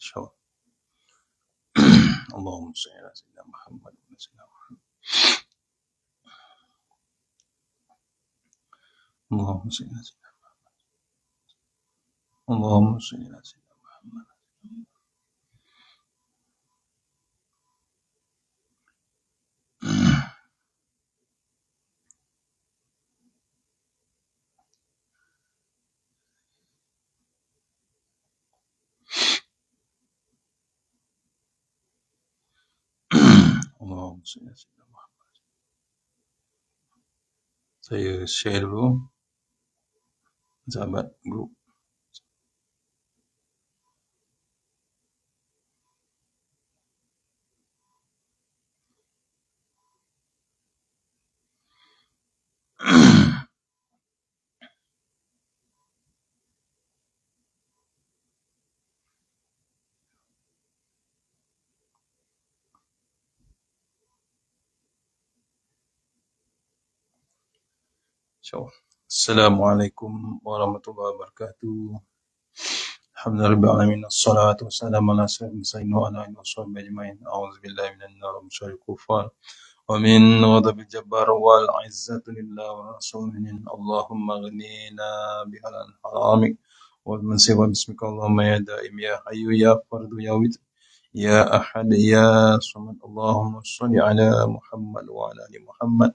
insyaallah. Allahumma shalli ala sayyidina Muhammad wa sallam. Allahumma shalli ala sayyidina Allahumma shalli ala sayyidina Muhammad. Allahumma shalli ala sayyidina Muhammad. Saya share dulu sahabat grup. Insyaallah. Assalamualaikum warahmatullahi wabarakatuh. Alhamdulillahirabbil alamin. Wassalatu wassalamu ala sayyidina wa ala alihi washabbihi ajmain. A'udzubillahi minan nar wa syarril kufar wa min ghadabil jabbar wal 'izzatu lillahi wa rasulihi. Allahumma ghnina bihalal haramik wal mansib wa bismika Allahumma ya daim ya hayyu ya fardu ya wid ya ahad ya samad. Allahumma shalli ala Muhammad wa ala ali Muhammad.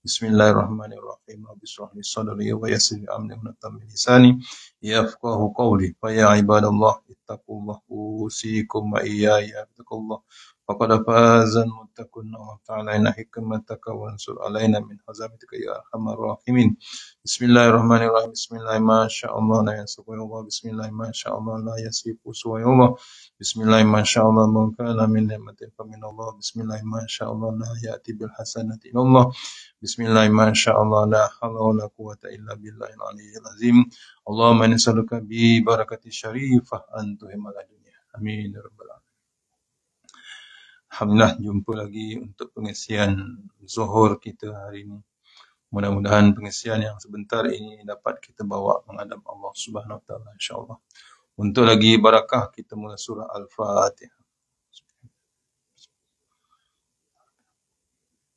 Bismillahirrahmanirrahim. Rabbi shrah li sadri wa yassir li amri wa tammi lisani yafqahu qawli. Fa ya ibadallah ittaqullah usikum wa iyaya bittaqullah. Faqad faza al-muttaqun wa ta'ala hikmataka wa ansur alaina min hazamatika ya arhamar rahimin. Bismillahirrahmanirrahim. Bismillah ma sha Allah la yasifu Allah. Bismillah ma sha Allah la yasifu Allah. Bismillah ma sha Allah man kana min ni'matin fa min Allah. Bismillah ma sha Allah la ya'ti bil hasanati illa Allah. Bismillah ma sha Allah la hawla wa la quwwata illa billahil aliyyil azim. Allahumma nas'aluka bi barakati syarifah an tuhimal dunya. Amin ya rabbal alamin. Alhamdulillah, jumpa lagi untuk pengisian zuhur kita hari ini. Mudah-mudahan pengisian yang sebentar ini dapat kita bawa menghadap Allah Subhanahu wa taala insyaallah. Untuk lagi barakah kita mula surah Al-Fatihah.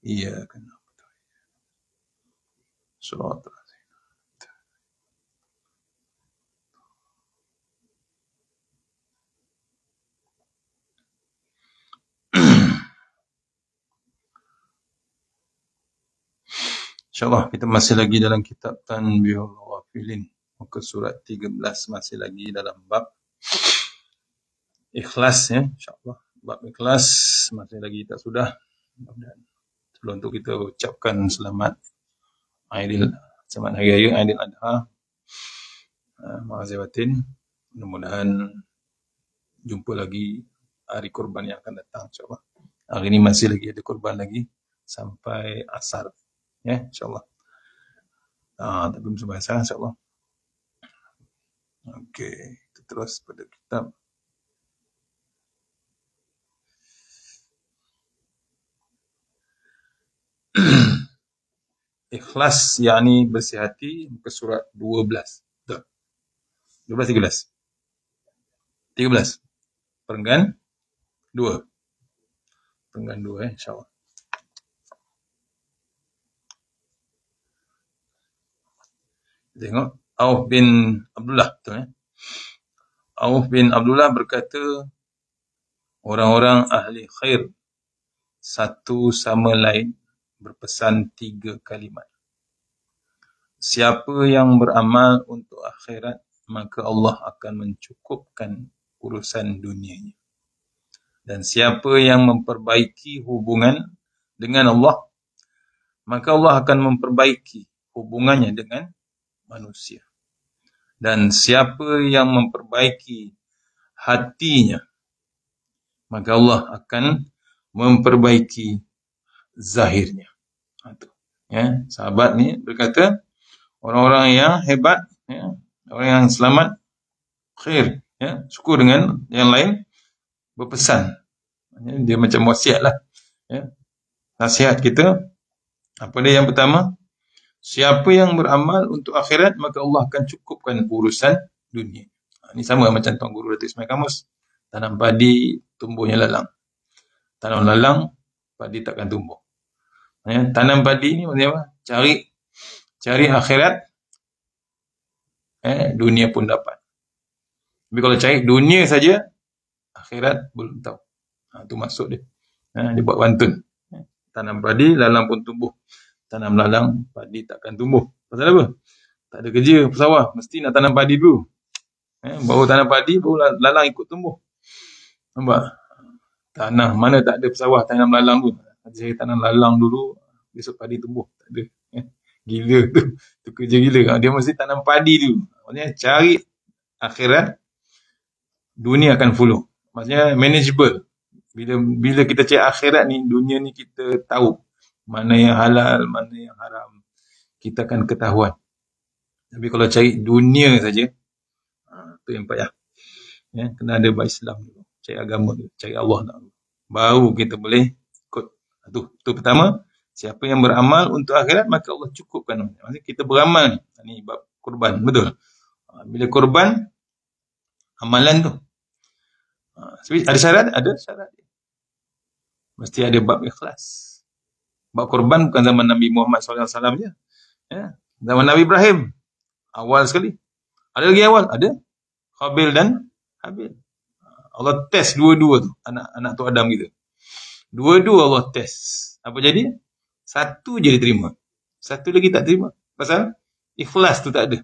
Iya kan. Surah InsyaAllah kita masih lagi dalam kitab Tanbihul Ghafilin. Muka surat 13 masih lagi dalam bab ikhlas ya. InsyaAllah bab ikhlas masih lagi tak sudah. Dan sebelum itu kita ucapkan selamat Hari Raya Aidil Adha. Ma'azibatin. Mudah-mudahan jumpa lagi hari kurban yang akan datang insyaAllah. Hari ini masih lagi ada kurban lagi sampai asar. Ya, insyaAllah. Tapi belum bahasa insyaAllah. Okey, kita terus pada kitab. Ikhlas, yakni bersih hati, muka surat 12. 12, 13. 13. Perenggan 2. Perenggan 2 insyaAllah. Tengok Auf bin Abdullah, betul ya? Auf bin Abdullah berkata, orang-orang ahli khair satu sama lain berpesan 3 kalimat. Siapa yang beramal untuk akhirat, maka Allah akan mencukupkan urusan dunianya. Dan siapa yang memperbaiki hubungan dengan Allah, maka Allah akan memperbaiki hubungannya dengan manusia. Dan siapa yang memperbaiki hatinya, maka Allah akan memperbaiki zahirnya. Ya, sahabat ni berkata, orang-orang yang hebat, ya, orang yang selamat, khair, ya, syukur dengan yang lain, berpesan. Ya, dia macam wasiat lah. Ya, nasihat kita, apa dia yang pertama? Siapa yang beramal untuk akhirat, maka Allah akan cukupkan urusan dunia. Ini sama macam Tuan Guru Datuk Ismail Kamus. Tanam padi, tumbuhnya lalang. Tanam lalang, padi takkan tumbuh. Tanam padi ni maksudnya apa? Cari akhirat, dunia pun dapat. Tapi kalau cari dunia saja, akhirat belum tahu. Itu maksud dia. Dia buat pantun. Tanam padi, lalang pun tumbuh. Tanam lalang, padi takkan tumbuh. Pasal apa? Tak ada kerja sawah, mesti nak tanam padi dulu. Baru tanam padi, baru lalang ikut tumbuh. Nampak? Tanah mana tak ada pesawah tanam lalang tu. Saya tanam lalang dulu, besok padi tumbuh. Tak ada. Gila tu. Tu kerja gila. Dia mesti tanam padi dulu. Maksudnya cari akhirat, dunia akan follow. Maksudnya manageable. Bila kita cari akhirat ni, dunia ni kita tahu mana yang halal, mana yang haram. Kita akan ketahuan. Tapi kalau cari dunia saja, tu yang payah. Kena ada Islam dulu. Cari agama dulu. Cari Allah dulu. Baru kita boleh ikut. Tu pertama, siapa yang beramal untuk akhirat, maka Allah cukupkan. Maksudnya kita beramal ni. Ni bab korban. Betul. Bila korban, amalan tu. Ada syarat? Ada syarat. Mesti ada bab ikhlas. Bab korban bukan zaman Nabi Muhammad SAW je. Zaman Nabi Ibrahim. Awal sekali. Ada lagi awal? Ada. Khabil dan Habil. Allah test dua-dua tu. Anak tu Adam kita. Dua-dua Allah test. Apa jadi? Satu je diterima. Satu lagi tak terima. Pasal ikhlas tu tak ada.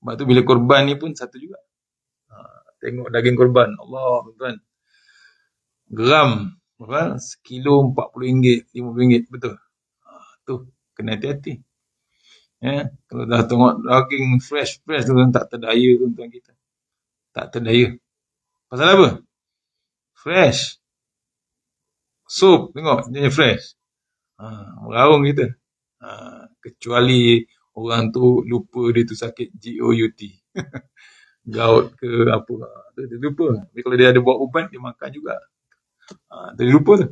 Sebab tu bila korban ni pun satu juga. Tengok daging korban. Allah, tuan. Gram. Berapa? Sekilo RM40, RM50. Betul. Tu. Kena hati-hati. Kalau dah tengok daging fresh tu tak terdaya tuan kita. Tak terdaya. Pasal apa? Fresh. Sup, tengok. Dia fresh. Meraung kita. Kecuali orang tu lupa dia tu sakit GOUT. Gout ke apa. Dia lupa. Tapi kalau dia ada buat ubat, dia makan juga. Dia lupa tu.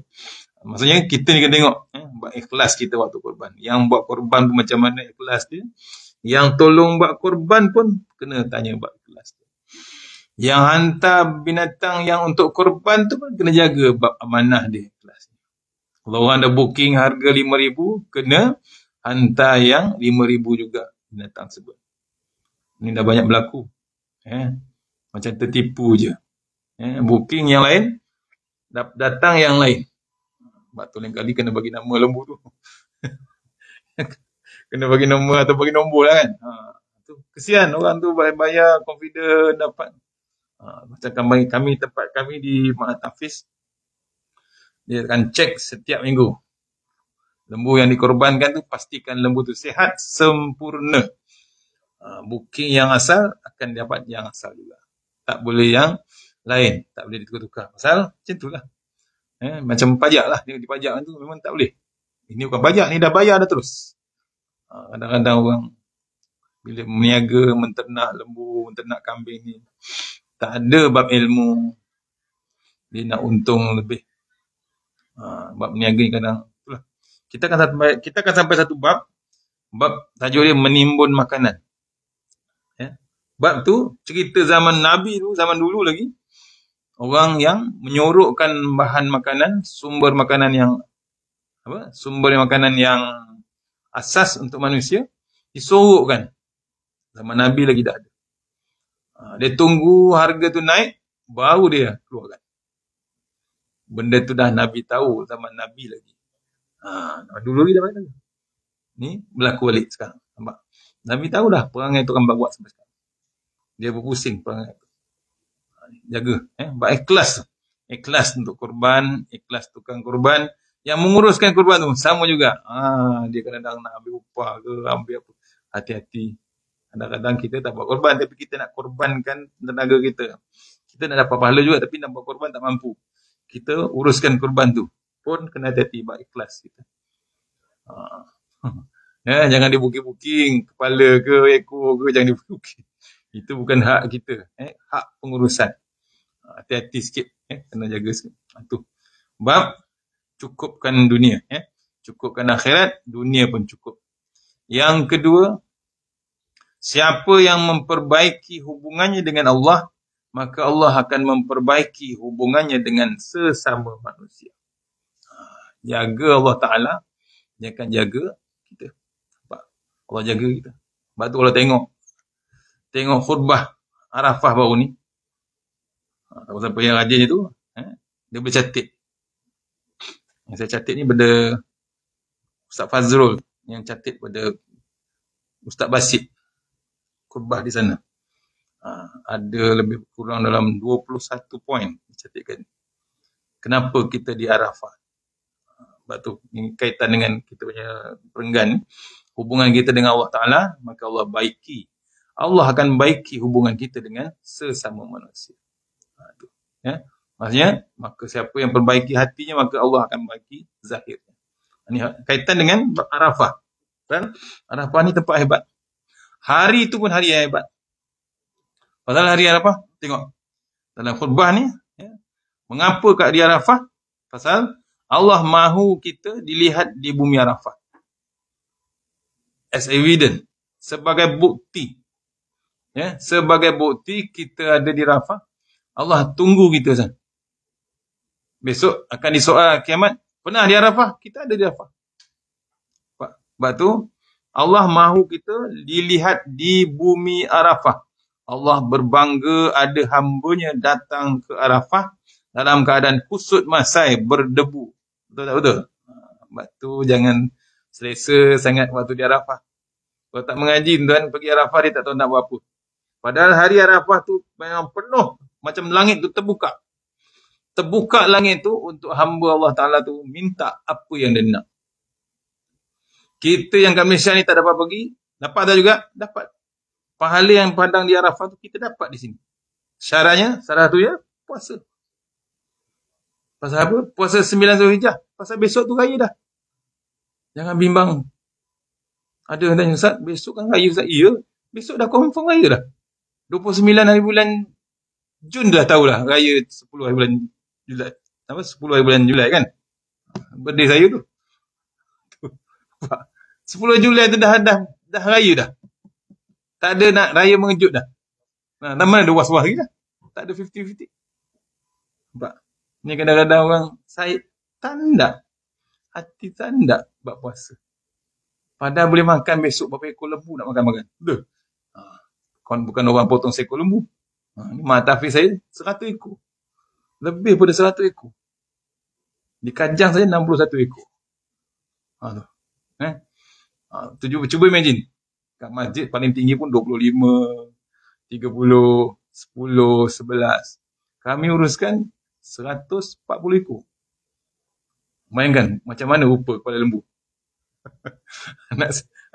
Maksudnya kita ni kena tengok. Buat ikhlas kita waktu korban. Yang buat korban pun macam mana ikhlas dia. Yang tolong buat korban pun kena tanya buat ikhlas dia. Yang hantar binatang yang untuk korban tu pun kena jaga bab amanah dia ikhlas. Kalau orang dah booking harga RM5,000, kena hantar yang RM5,000 juga binatang tersebut. Ini dah banyak berlaku. Macam tertipu je. Booking yang lain, datang yang lain. Sebab tu lain kali kena bagi nama lembu tu. Kena bagi nama atau bagi nombor lah kan. Kesian orang tu bayar confident dapat. Macam kami tempat kami di Mak Hafiz, dia akan cek setiap minggu. Lembu yang dikorbankan tu pastikan lembu tu sihat sempurna. Booking yang asal akan dapat yang asal juga. Tak boleh yang lain. Tak boleh ditukar-tukar. Pasal macam tu lah. Macam pajak lah. Dia dipajak tu memang tak boleh. Ini bukan pajak. Ni dah bayar dah terus. Kadang-kadang orang bila meniaga, menternak lembu, menternak kambing ni, tak ada bab ilmu. Dia nak untung lebih. Bab meniaga ni kadang itulah. Kita akan sampai satu bab tajuk dia menimbun makanan. Bab tu cerita zaman Nabi tu, zaman dulu lagi, orang yang menyorokkan bahan makanan, sumber makanan yang asas untuk manusia, disorokkan. Zaman Nabi lagi tak ada. Dia tunggu harga tu naik, baru dia keluarkan. Benda tu dah Nabi tahu zaman Nabi lagi. Dulu lagi dah banyak. Ni berlaku balik sekarang. Nampak? Nabi tahu dah perangai tu akan buat sampai sekarang. Dia berpusing perangai tu. Jaga. Ikhlas tu. Ikhlas untuk korban, ikhlas tukang korban. Yang menguruskan korban tu sama juga. Dia kadang-kadang nak ambil upah ke, ambil apa. Hati-hati. Kadang-kadang kita tak buat korban, tapi kita nak korbankan tenaga kita. Kita nak dapat pahala juga, tapi nak buat korban tak mampu. Kita uruskan korban tu. Pun kena hati-hati buat ikhlas kita. Jangan dibuking-buking kepala ke, ekor ke, jangan dibuking. Itu bukan hak kita. Hak pengurusan. Hati-hati sikit. Kena jaga sikit. Tu. Bab cukupkan dunia. Cukupkan akhirat, dunia pun cukup. Yang kedua, siapa yang memperbaiki hubungannya dengan Allah, maka Allah akan memperbaiki hubungannya dengan sesama manusia. Jaga Allah Ta'ala, dia akan jaga kita. Nampak? Allah jaga kita. Sebab tu kalau tengok khutbah Arafah baru ni, siapa yang rajin itu, dia boleh catat. Yang saya catat ni pada Ustaz Fazrul, yang catat pada Ustaz Basit, khutbah di sana. Ada lebih kurang dalam 21 poin dicatatkan. Kenapa kita di Arafah? Sebab tu, ini kaitan dengan kita punya perenggan ni. Hubungan kita dengan Allah Ta'ala, maka Allah baiki. Allah akan baiki hubungan kita dengan sesama manusia. Ya. Maksudnya, maka siapa yang perbaiki hatinya, maka Allah akan baiki zahirnya. Ini kaitan dengan Arafah. Dan Arafah ni tempat hebat. Hari itu pun hari yang hebat. Pasal hari Arafah, tengok. Dalam khutbah ni, ya, mengapa kat hari Arafah? Pasal Allah mahu kita dilihat di bumi Arafah. As evidence. Sebagai bukti. Ya, sebagai bukti kita ada di Arafah. Allah tunggu kita sana. Besok akan disoal kiamat. Pernah di Arafah? Kita ada di Arafah. Sebab tu, Allah mahu kita dilihat di bumi Arafah. Allah berbangga ada hambanya datang ke Arafah dalam keadaan kusut masai berdebu. Betul tak betul? Sebab tu jangan selesa sangat waktu di Arafah. Kalau tak mengaji tuan pergi Arafah dia tak tahu nak buat apa. Padahal hari Arafah tu memang penuh. Macam langit tu terbuka. Terbuka langit tu untuk hamba Allah Ta'ala tu minta apa yang dia nak. Kita yang kat Malaysia ni tak dapat pergi. Dapat tak juga? Dapat. Pahala yang padang di Arafah tu kita dapat di sini. Syaratnya, salah satunya puasa. Pasal apa? Puasa 9 Zulhijjah. Pasal besok tu raya dah. Jangan bimbang. Ada yang tanya, Ustaz, besok kan raya Ustaz? Ya, besok dah confirm raya dah. 29 hari bulan Jun dah tahulah raya 10 hari bulan Julai. Apa? 10 hari bulan Julai kan? Birthday saya tu. 10 Julai tu dah raya dah. Tak ada nak raya mengejut dah. Mana ada was-was lagi dah. Tak ada 50-50. Nampak? Ni kadang-kadang orang saya tanda. Hati tanda buat puasa. Padahal boleh makan besok berapa ekor lembu nak makan-makan. Dah. Bukan orang potong seekor lembu. Ni mak tahfiz saya 100 ekor. Lebih pada 100 ekor. Di Kajang saja 61 ekor. Cuba imagine. Kat masjid paling tinggi pun 25, 30, 10, 11. Kami uruskan 140 ekor. Bayangkan macam mana rupa kepala lembu.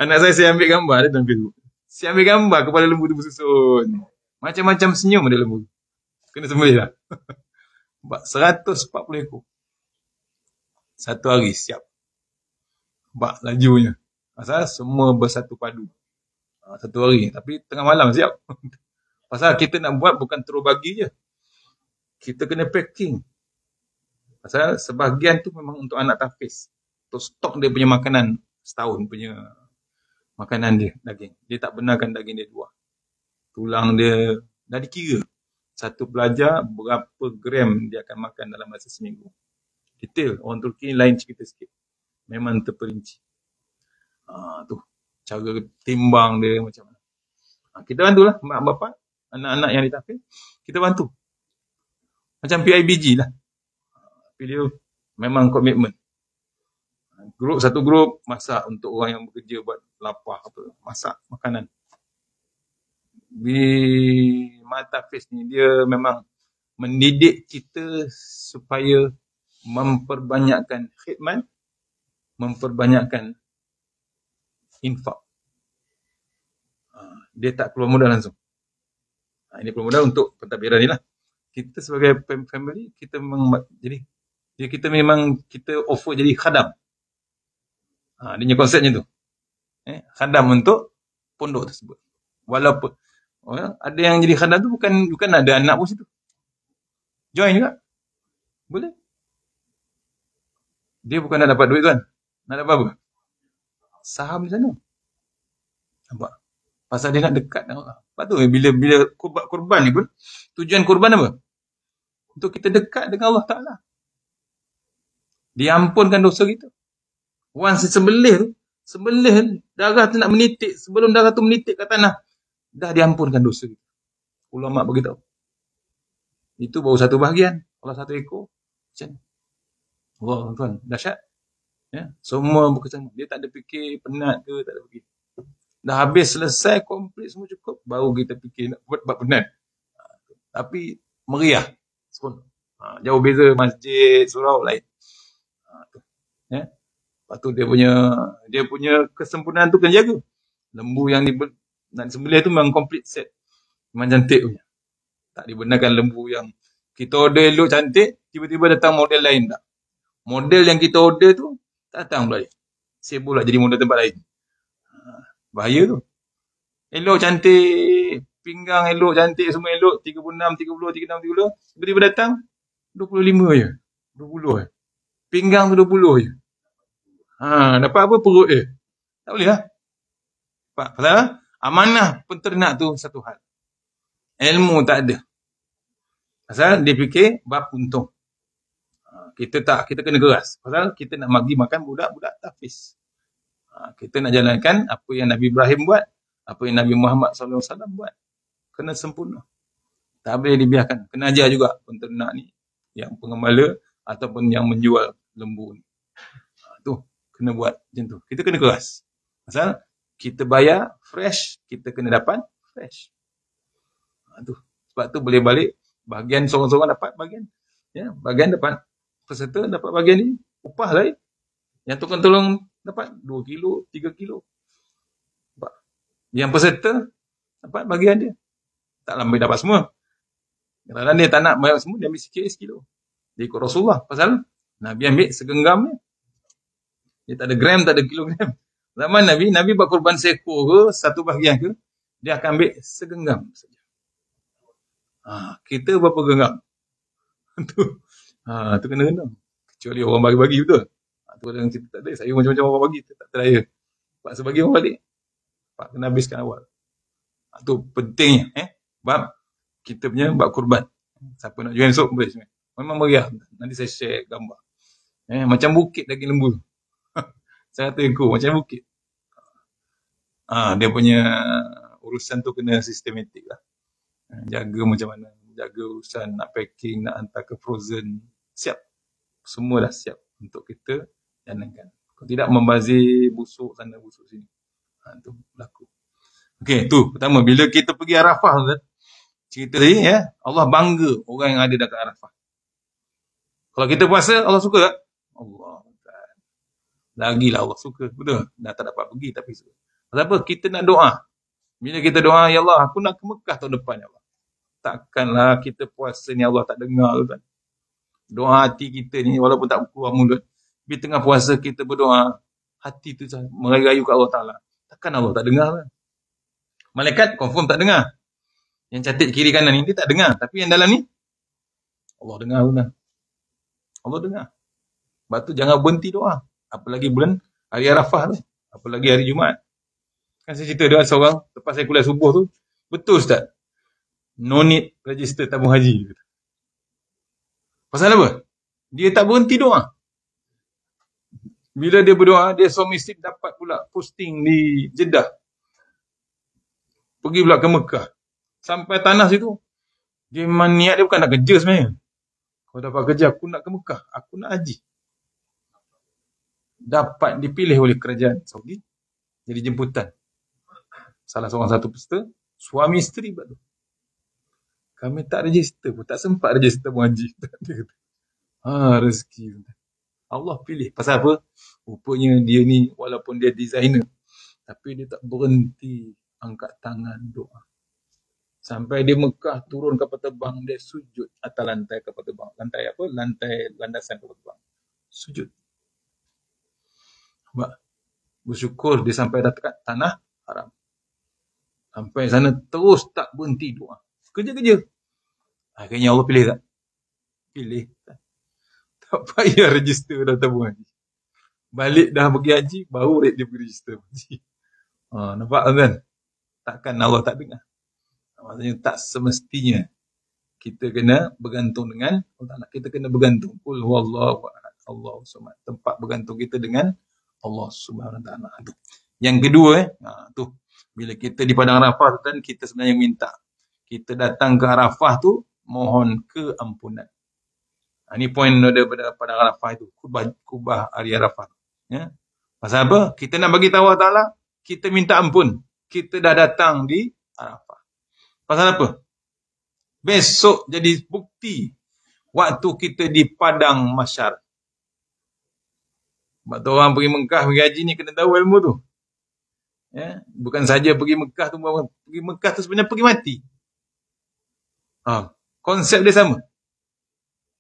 anak saya ambil gambar dia dalam Facebook. Saya ambil gambar kepala lembu tu bersusun. Macam-macam senyum ada lembu. Kena sembelih lah. 140 ekor. Satu hari siap. Bak lajunya. Pasal semua bersatu padu. Satu hari. Tapi tengah malam siap. Pasal kita nak buat bukan terus bagi je. Kita kena packing. Pasal sebahagian tu memang untuk anak tahfiz. Untuk stok dia punya makanan setahun punya makanan dia, daging. Dia tak benarkan daging dia dua. Tulang dia dah dikira. Satu pelajar berapa gram dia akan makan dalam masa seminggu. Detail. Orang Turki ni lain cerita sikit. Memang terperinci. Tu. Cara timbang dia macam mana. Kita bantulah mak bapak, anak-anak yang ditahfiz. Kita bantu. Macam PIBG lah. Tapi dia memang komitmen. Satu grup masak untuk orang yang bekerja buat lapar apa, masak makanan. Di mata tahfiz ni dia memang mendidik kita supaya memperbanyakkan khidmat, memperbanyakkan infak. Dia tak keluar modal langsung. Ini keluar modal untuk pentadbiran ni lah. Kita sebagai family, kita memang kita offer jadi khadam. Dia punya konsepnya tu. Khadam untuk pondok tersebut. Walaupun ada yang jadi khadam tu bukan ada anak pun situ. Join juga. Boleh. Dia bukan nak dapat duit kan. Nak dapat apa? Saham di sana. Nampak? Pasal dia nak dekat dengan Allah. Lepas tu bila kurban ni pun, tujuan kurban apa? Untuk kita dekat dengan Allah Ta'ala. Diampunkan dosa kita. Once sembelih tu, sembelih darah tu nak menitik, sebelum darah tu menitik kat tanah, dah diampunkan dosa kita. Ulama beritahu. Itu baru satu bahagian. Kalau satu ekor, macam ni. Allah tuan, dahsyat. Ya, semua berkesama. Dia tak ada fikir penat ke, tak ada fikir. Dah habis selesai, komplit semua cukup, baru kita fikir nak buat penat. Tapi meriah. Jauh beza masjid, surau lain. Ya. Lepas tu dia punya kesempurnaan tu kena jaga. Lembu yang nak disembelih tu memang complete set. Memang cantik punya. Tak dibenarkan lembu yang kita order elok cantik, tiba-tiba datang model lain tak. Model yang kita order tu, tak datang pula dia. Sibuk lah jadi model tempat lain. Bahaya tu. Elok cantik, pinggang elok cantik, semua elok, 36, 30, 36, 30. Tiba-tiba datang, 25 je. 20 je. Pinggang tu 20 je. Dapat apa perut dia? Tak boleh lah. Pasal amanah penternak tu satu hal. Ilmu tak ada. Pasal dia fikir bab untung. Kita kena keras. Pasal kita nak bagi makan budak-budak tafis. Kita nak jalankan apa yang Nabi Ibrahim buat, apa yang Nabi Muhammad SAW buat. Kena sempurna. Tak boleh dibiarkan. Kena ajar juga penternak ni, yang pengembala ataupun yang menjual lembu ni. Tu kena buat macam tu. Kita kena keras. Pasal kita bayar fresh, kita kena dapat fresh. Tu. Sebab tu boleh balik bahagian seorang-seorang dapat bahagian. Ya, bahagian dapat peserta dapat bahagian ni, upah lain. Yang tukang tolong dapat 2 kilo, 3 kilo. Yang peserta dapat bahagian dia. Tak lambat dapat semua. Kadang-kadang dia tak nak bayar semua, dia ambil sikit sekilo. Dia ikut Rasulullah. Pasal Nabi ambil segenggam ni. Dia tak ada gram, tak ada kilogram. Zaman Nabi buat korban seekor ke, satu bahagian ke, dia akan ambil segenggam saja. Kita berapa genggam? Tu kena. Kecuali orang bagi-bagi betul. Tu orang kita tak ada. Saya macam-macam orang bagi, tak teraya. Pak sebagi orang balik. Pak kena habiskan awal. Tu pentingnya. Bab kita punya bab kurban. Siapa nak join esok boleh. Memang meriah. Nanti saya share gambar. Macam bukit daging lembu. 100 ekor macam bukit. Dia punya urusan tu kena sistematik lah. Jaga macam mana. Jaga urusan nak packing, nak hantar ke frozen. Siap. Semua dah siap untuk kita jalankan. Kalau tidak membazir, busuk sana, busuk sini. Tu berlaku. Okey, tu pertama. Bila kita pergi Arafah, cerita tadi, Allah bangga orang yang ada dekat Arafah. Kalau kita puasa, Allah suka tak? Allah. Lagilah Allah suka. Betul? Dah tak dapat pergi tapi suka. Kenapa? Kita nak doa. Bila kita doa, ya Allah, aku nak ke Mekah tahun depan, ya Allah. Takkanlah kita puasa ni Allah tak dengar kan? Doa hati kita ni walaupun tak keluar mulut. Bila tengah puasa kita berdoa, hati tu merayu ke Allah Ta'ala. Takkan Allah tak dengar kan? Malaikat confirm tak dengar. Yang cantik kiri kanan ni dia tak dengar. Tapi yang dalam ni, Allah dengar benar. Allah dengar. Sebab tu jangan berhenti doa. Apalagi bulan hari Arafah tu. Apalagi hari Jumaat. Kan saya cerita dia seorang, lepas saya kuliah subuh tu, betul Ustaz? No need register tabung haji. Pasal apa? Dia tak berhenti doa. Bila dia berdoa, dia suami isteri dapat pula posting di Jeddah. Pergi pula ke Mekah. Sampai tanah situ. Dia memang niat dia bukan nak kerja sebenarnya. Kalau dapat kerja, aku nak ke Mekah. Aku nak haji. Dapat dipilih oleh kerajaan Saudi. Jadi jemputan. Salah seorang satu peserta. Suami isteri buat tu. Kami tak register pun. Tak sempat register pun haji. Rezeki. Allah pilih. Pasal apa? Rupanya dia ni walaupun dia designer. Tapi dia tak berhenti angkat tangan doa. Sampai dia Mekah turun kapal terbang. Dia sujud atas lantai kapal terbang. Lantai apa? Lantai landasan kapal terbang. Sujud. Bersyukur dia sampai dekat tanah haram. Sampai sana terus tak berhenti doa. Kerja-kerja. Akhirnya Allah pilih tak? Pilih. Tak payah register dah tabung haji. Balik dah pergi haji, baru dia pergi register haji. Nampak kan? Takkan Allah tak dengar. Maksudnya tak semestinya kita kena bergantung dengan Allah Ta'ala. Kita kena bergantung. Qul huwallahu ahad, Allahu samad. Tempat bergantung kita dengan Allah Subhanahu Wa Ta'ala. Yang kedua, tu bila kita di padang Arafah tu kan, kita sebenarnya minta. Kita datang ke Arafah tu mohon keampunan. Ini poin daripada padang Arafah itu, kubah hari Arafah. Ya. Pasal apa? Kita nak bagi tahu Allah Ta'ala, kita minta ampun. Kita dah datang di Arafah. Pasal apa? Besok jadi bukti waktu kita di padang mahsyar. Sebab tu orang pergi Mekah, pergi haji ni kena tahu ilmu tu. Ya, bukan saja pergi Mekah tu, pergi Mekah tu sebenarnya pergi mati. Konsep dia sama.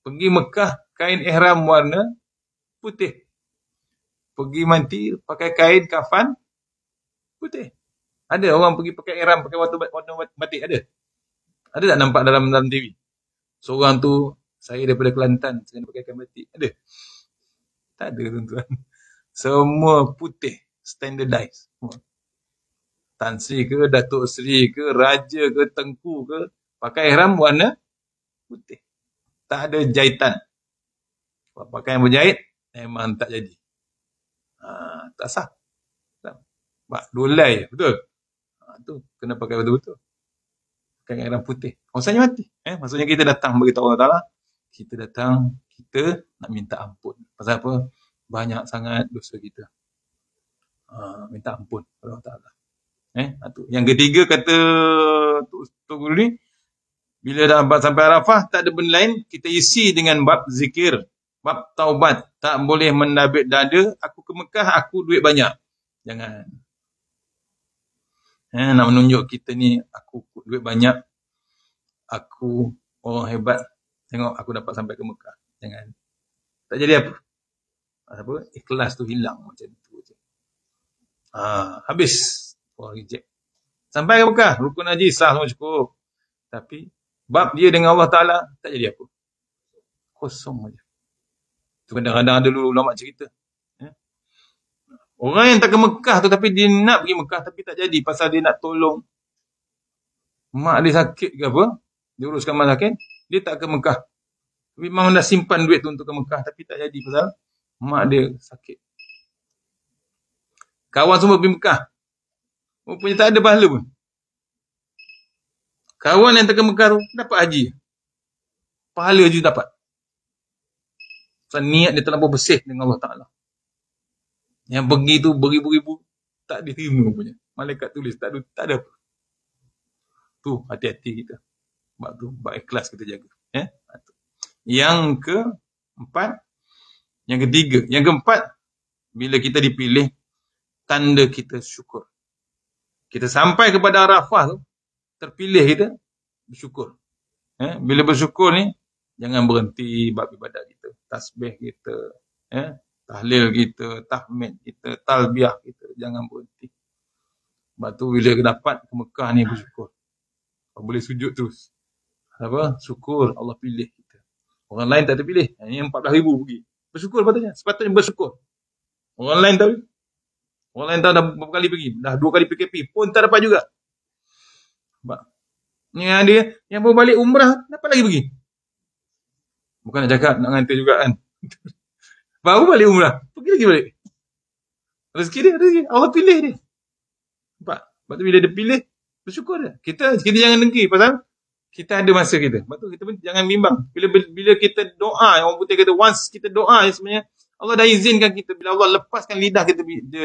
Pergi Mekah kain ihram warna putih. Pergi mati pakai kain kafan putih. Ada orang pergi pakai ihram pakai warna batik, ada. Ada tak nampak dalam TV? Seorang tu, saya daripada Kelantan, saya nak pakai kain batik. Ada? Tak ada, tuan-tuan. Semua putih, standardized. Tan Sri ke, Datuk Sri ke, Raja ke, Tengku ke, pakai ihram warna putih. Tak ada jahitan. Kalau pakai yang berjahit, memang tak jadi. Tak sah. Sebab dolai, betul? Tu kena pakai betul-betul. Pakai ihram putih. Maksudnya mati. Maksudnya kita datang beritahu Allah Ta'ala, kita datang, kita nak minta ampun. Pasal apa? Banyak sangat dosa kita. Minta ampun kepada Allah Ta'ala. Yang ketiga kata Tok Guru ni, bila dah sampai Arafah, tak ada benda lain, kita isi dengan bab zikir, bab taubat. Tak boleh mendabik dada, aku ke Mekah, aku duit banyak. Jangan. Nak menunjuk kita ni, aku duit banyak, aku orang hebat, tengok aku dapat sampai ke Mekah. Jangan. Tak jadi apa? Apa? Ikhlas tu hilang macam tu je. Habis. Orang reject. Sampai ke Mekah, rukun haji sah semua cukup. Tapi bab dia dengan Allah Ta'ala tak jadi apa. Kosong aja. Tu kadang-kadang ada dulu ulama cerita. Orang yang tak ke Mekah tu tapi dia nak pergi Mekah tapi tak jadi pasal dia nak tolong mak dia sakit ke apa, dia uruskan mak sakit, dia tak ke Mekah. Memang dah simpan duit tu untuk ke Mekah tapi tak jadi pasal mak dia sakit. Kawan semua pergi Mekah, rupanya tak ada pahala pun. Kawan yang tak ke Mekah tu dapat haji, pahala je dapat. Pasal niat dia terlampau bersih dengan Allah Ta'ala. Yang pergi tu beribu-ribu tak diterima punya. Malaikat tulis tak ada apa. Tu hati-hati kita. Sebab tu bab ikhlas kita jaga. Yang keempat, yang ketiga, yang keempat, bila kita dipilih, tanda kita syukur. Kita sampai kepada Arafah tu, terpilih kita, bersyukur. Bila bersyukur ni, jangan berhenti bab ibadat kita. Tasbih kita, tahlil kita, tahmid kita, talbiah kita, jangan berhenti. Sebab tu bila dapat ke Mekah ni bersyukur. Boleh sujud terus. Apa? Syukur Allah pilih kita. Orang lain tak terpilih. Ini 14,000 pergi. Bersyukur sepatutnya bersyukur. Orang lain tahu. Orang lain tahu dah berapa kali pergi. Dah 2 kali PKP pun tak dapat juga. Sebab ni ada yang baru balik umrah, dapat lagi pergi. Bukan nak cakap nak ngantar juga kan. Baru balik umrah, pergi lagi balik. Rezeki dia, rezeki. Allah pilih dia. Sebab tu bila dia pilih, bersyukur dia. Kita jangan dengki pasal kita ada masa kita. Sebab tu kita pun jangan bimbang. Bila kita doa, orang putih kata once kita doa, sebenarnya Allah dah izinkan kita. Bila Allah lepaskan lidah kita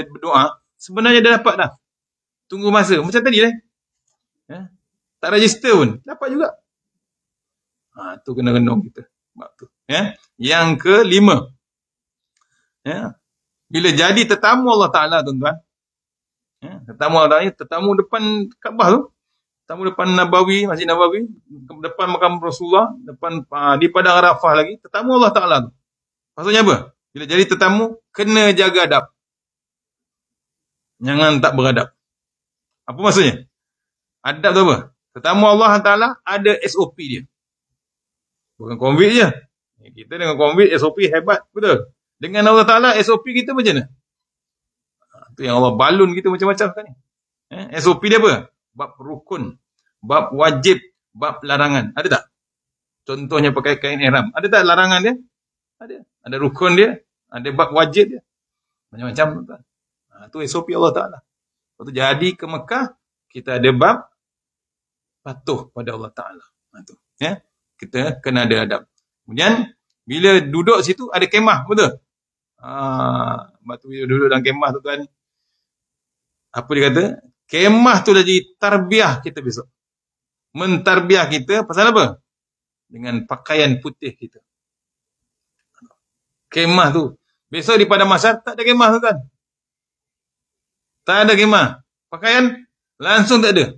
berdoa, sebenarnya dah dapat dah. Tunggu masa. Macam tadi lah. Tak register pun. Dapat juga. Tu kena renung kita. Sebab tu. Yang kelima. Bila jadi tetamu Allah Ta'ala, tuan-tuan. Tetamu Allah Ta'ala, tetamu depan Kaabah tu. Tetamu depan Nabawi, Masjid Nabawi. Depan makam Rasulullah. Depan di padang Arafah lagi. Tetamu Allah Ta'ala tu. Maksudnya apa? Bila jadi tetamu, kena jaga adab. Jangan tak beradab. Apa maksudnya? Adab tu apa? Tetamu Allah Ta'ala ada SOP dia. Bukan konvik je. Kita dengan konvik SOP hebat. Betul? Dengan Allah Ta'ala SOP kita macam mana? Itu yang Allah balun kita macam-macam sekarang ni. SOP dia apa? bab rukun, bab wajib, bab larangan. Ada tak? Contohnya pakai kain ihram. Ada tak larangan dia? Ada. Ada rukun dia, ada bab wajib dia. Macam-macam tuan. Itu SOP Allah Ta'ala. Waktu jadi ke Mekah, kita ada bab patuh pada Allah Ta'ala. Itu. Ya? Kita kena ada adab. Kemudian, bila duduk situ, ada kemah, betul? Batu bila duduk dalam kemah tu kan, apa dia kata? Kemah tu dah jadi tarbiyah kita besok. Mentarbiyah kita, pasal apa? Dengan pakaian putih kita. Kemah tu. Besok di Padang Mahsyar, tak ada kemah tu kan? Tak ada kemah. Pakaian, langsung tak ada.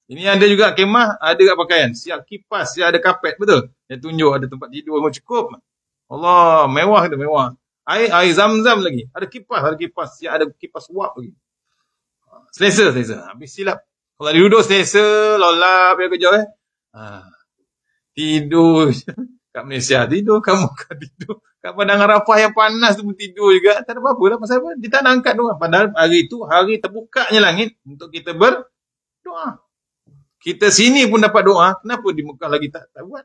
Ini ada juga kemah, ada kat pakaian. Siap kipas, siap ada kapet, betul? Yang tunjuk ada tempat tidur, memang cukup. Allah, mewah kita, mewah. Air zam-zam lagi. Ada kipas, siap ada kipas wap lagi. Selesa. Habis silap. Kalau dia duduk selesa, lolap, dia kerja tidur. Kat Malaysia tidur, kamu kan tidur. Kat Padang Arafah yang panas tu pun tidur juga. Tak ada apa-apa lah. Pasal apa? Dia tak nak angkat doa. Padahal hari tu, hari terbukanya langit untuk kita berdoa. Kita sini pun dapat doa. Kenapa di Mekah lagi tak buat?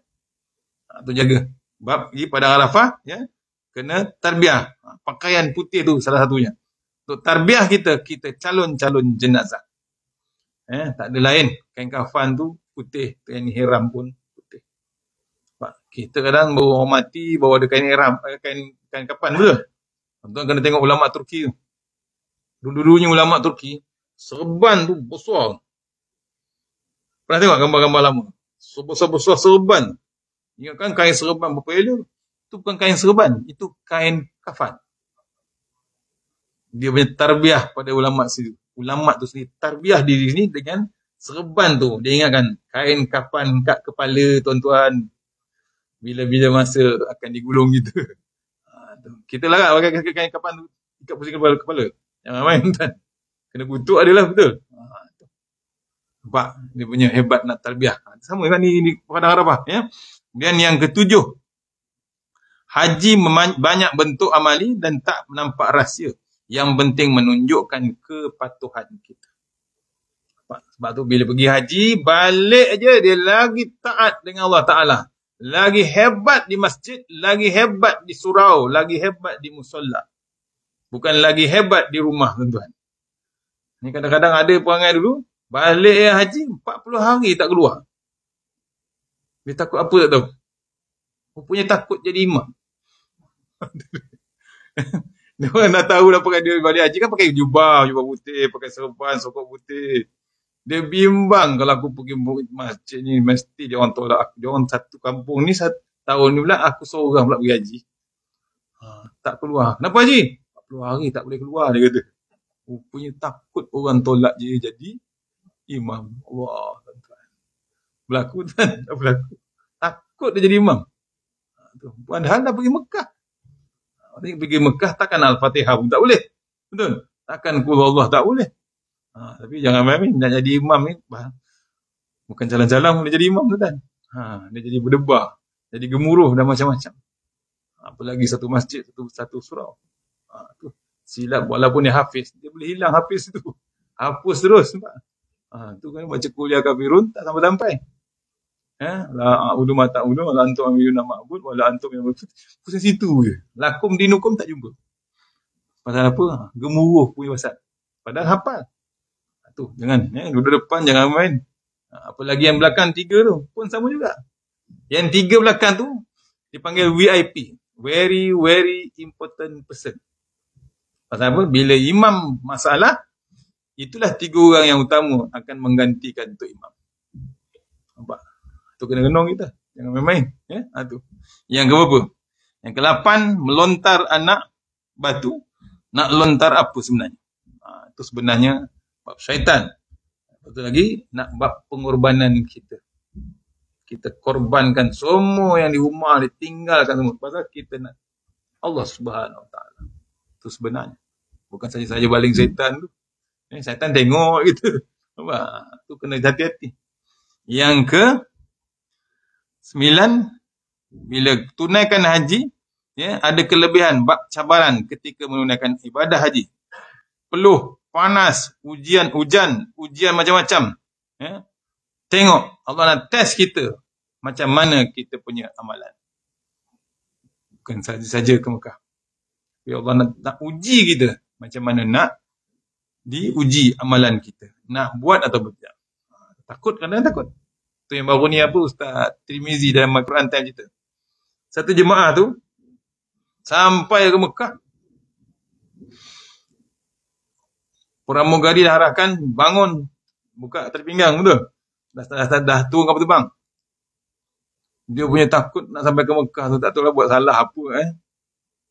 Tu jaga. Bab pergi Padang Arafah, ya, kena tarbiyah. Pakaian putih tu salah satunya. Untuk tarbiyah kita calon-calon jenazah. Tak ada lain. Kain kafan tu putih. Kain ihram pun putih. Kita kadang baru orang mati, baru ada kain ihram, kain kafan, betul? Tuan kena tengok ulama Turki tu. Dulu-dulunya ulama Turki, serban tu besar. Pernah tengok gambar-gambar lama? Besar-besar serban. Ingatkan kain serban berapa elok? Itu bukan kain serban, itu kain kafan. Dia punya tarbiyah pada ulama situ. Ulama tu sendiri tarbiyah diri ni dengan serban tu. Dia ingatkan kain kafan kat kepala tuan-tuan. Bila-bila masa akan digulung gitu. Kita larat pakai kain kafan tu ikat pusing kepala. Jangan main tuan. Kena kutuk adalah betul. Nampak dia punya hebat nak tarbiyah. Sama kan ni Padang Arafah, ya. Kemudian yang ketujuh, haji banyak bentuk amali dan tak nampak rahsia. Yang penting menunjukkan kepatuhan kita. Sebab tu bila pergi haji, balik aja dia lagi taat dengan Allah Ta'ala. Lagi hebat di masjid, lagi hebat di surau, lagi hebat di musolla. Bukan lagi hebat di rumah, tuan-tuan. Ni kadang-kadang ada perangai dulu, balik haji 40 hari tak keluar. Dia takut apa tak tahu. Rupanya takut jadi imam. Dia orang dah tahu dah pakai dia balik haji kan pakai jubah putih, pakai serban, sokok putih. Dia bimbang kalau aku pergi masjid ni mesti dia orang tolak aku. Dia orang satu kampung ni tahun ni pula aku seorang pula pergi haji. Tak keluar. Kenapa haji? 40 hari tak boleh keluar dia kata. Rupanya takut orang tolak dia jadi imam. Allah, tuan-tuan. Berlaku kan? Tak berlaku. Takut dia jadi imam. Padahal dah pergi Mekah. Pergi Mekah takkan Al-Fatihah pun tak boleh. Betul? Takkan Qul Allah tak boleh. Tapi jangan main nak jadi imam ni. Bukan jalan-jalan boleh jadi imam tu kan. Dia jadi berdebar. Jadi gemuruh dan macam-macam. Apalagi satu masjid, satu surau. Tu silap walaupun dia hafiz. Dia boleh hilang hafiz tu. Hapus terus. Tu kan baca kuliah kafirun tak sampai-sampai. La a'budu ma ta'budu wala antum amiluna ma'bud wala antum yang pusing situ je. Lakum dinukum tak jumpa. Pasal apa? Gemuruh punya pasal. Padahal hafal. Tu jangan duduk depan jangan main. Apalagi yang belakang 3 tu pun sama juga. Yang 3 belakang tu dipanggil VIP, very very important person. Pasal apa? Bila imam masalah, itulah 3 orang yang utama akan menggantikan untuk imam. Nampak? Tu kena genong kita. Jangan main-main. Tu. Yang keberapa? Yang ke-8, melontar anak batu. Nak lontar apa sebenarnya? Itu sebenarnya bab syaitan. Betul lagi, nak bab pengorbanan kita. Kita korbankan semua yang di rumah, ditinggalkan semua. Pasal kita nak Allah Subhanahu Wa Taala. Itu sebenarnya. Bukan saja baling syaitan tu. Syaitan tengok gitu. Nampak? Tu kena hati-hati. Yang ke-9, bila tunaikan haji, ada kelebihan bab cabaran ketika menunaikan ibadah haji. Peluh, panas, ujian macam-macam. Ya. Tengok, Allah nak test kita macam mana kita punya amalan. Bukan saja-saja ke Mekah. Tapi Allah nak uji kita macam mana nak diuji amalan kita. Nak buat atau tidak. Takut kadang-kadang takut. Tu yang baru ni apa Ustaz Tirmizi dalam Al-Quran time kita. Satu jemaah tu sampai ke Mekah. Pramugari dah arahkan bangun buka tali pinggang, betul? Dah turun kapal terbang. Dia punya takut nak sampai ke Mekah tu, tak tahu lah buat salah apa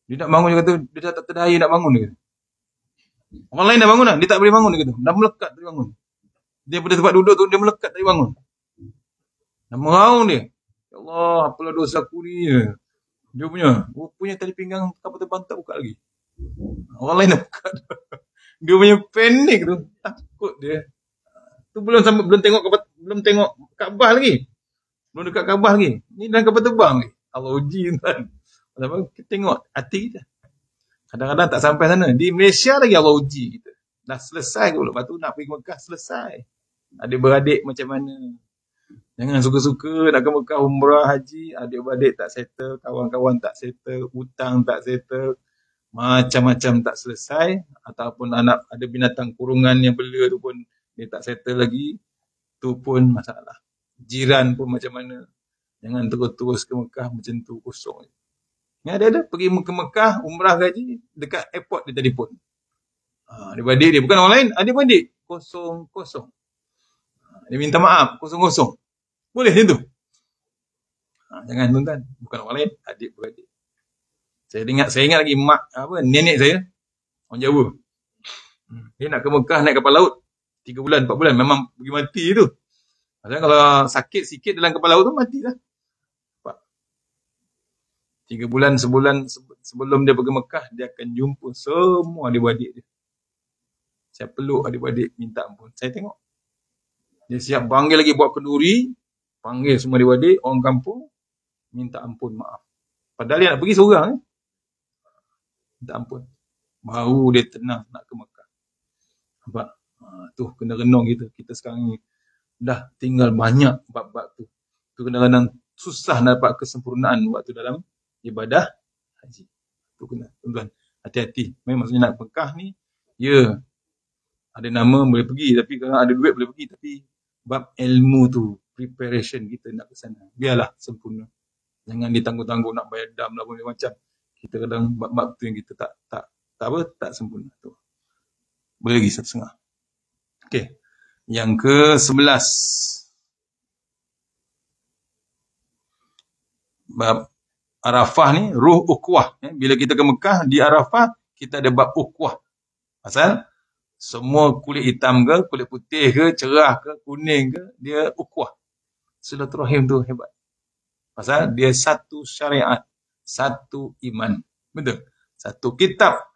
Dia nak bangun, dia kata dia tak terdaya nak bangun dia kata. Orang lain dah bangun dah, dia tak boleh bangun dia kata. Dah melekat tak bangun. Dia pada tempat duduk tu dia melekat tak bangun. Dah meraung dia. Ya Allah, apalah dosa aku ni. Dia punya tali pinggang kapal terbang tak buka lagi. Orang lain dah buka. Dia punya panik tu, takut dia. Tu belum tengok Kaabah lagi. Belum dekat Kaabah lagi. Ni dalam kapal terbang lagi. Allah uji kan. Kita tengok hati kita. Kadang-kadang tak sampai sana. Di Malaysia lagi Allah uji kita. Dah selesai ke? Lepas tu nak pergi Mekah selesai. Adik-beradik macam mana? Jangan suka-suka nak ke Mekah umrah haji. Adik-beradik tak settle. Kawan-kawan tak settle. Hutang tak settle. Macam-macam tak selesai. Ataupun anak ada binatang kurungan yang bela tu pun dia tak settle lagi. Tu pun masalah. Jiran pun macam mana. Jangan terus-terus ke Mekah macam tu kosong. Ada pergi ke Mekah umrah gaji dekat airport dia telefon. Adik-beradik dia bukan orang lain, adik-beradik kosong. Dia minta maaf kosong. Boleh macam tu. Jangan tuan-tuan, bukan orang lain, adik-beradik. Saya ingat lagi nenek saya orang Jawa. Dia nak ke Mekah naik kapal laut 3 bulan 4 bulan memang pergi mati tu. Maksudnya kalau sakit sikit dalam kapal laut tu matilah. 3 bulan, sebulan sebelum dia pergi Mekah, dia akan jumpa semua adik-beradik dia. Saya peluk adik-beradik, minta ampun. Saya tengok. Dia siap panggil lagi buat kenduri, panggil semua adik-beradik, orang kampung, minta ampun, maaf. Padahal dia nak pergi seorang. Minta ampun. Baru dia tenang nak ke Mekah. Nampak? Tu kena renung kita. Kita sekarang ni dah tinggal banyak bab-bab tu. Tu kadang-kadang susah nak dapat kesempurnaan waktu dalam ibadah haji. Tu kena, tuan-tuan, hati-hati. Maksudnya nak Mekah ni, ya, ada nama boleh pergi, tapi kalau ada duit boleh pergi, tapi bab ilmu tu, preparation kita nak ke sana, biarlah sempurna. Jangan ditangguh-tangguh nak bayar dam lah macam. Kita kadang bab-bab tu yang kita tak sempurna tu. Boleh lagi 1.5. Okey. Yang ke-11. Bab Arafah ni, ruh ukhuwah. Bila kita ke Mekah, di Arafah, kita ada bab ukhuwah. Pasal semua kulit hitam ke, kulit putih ke, cerah ke, kuning ke, dia ukhuwah. Silaturahim tu hebat. Pasal dia satu syariat, satu iman. Betul? Satu kitab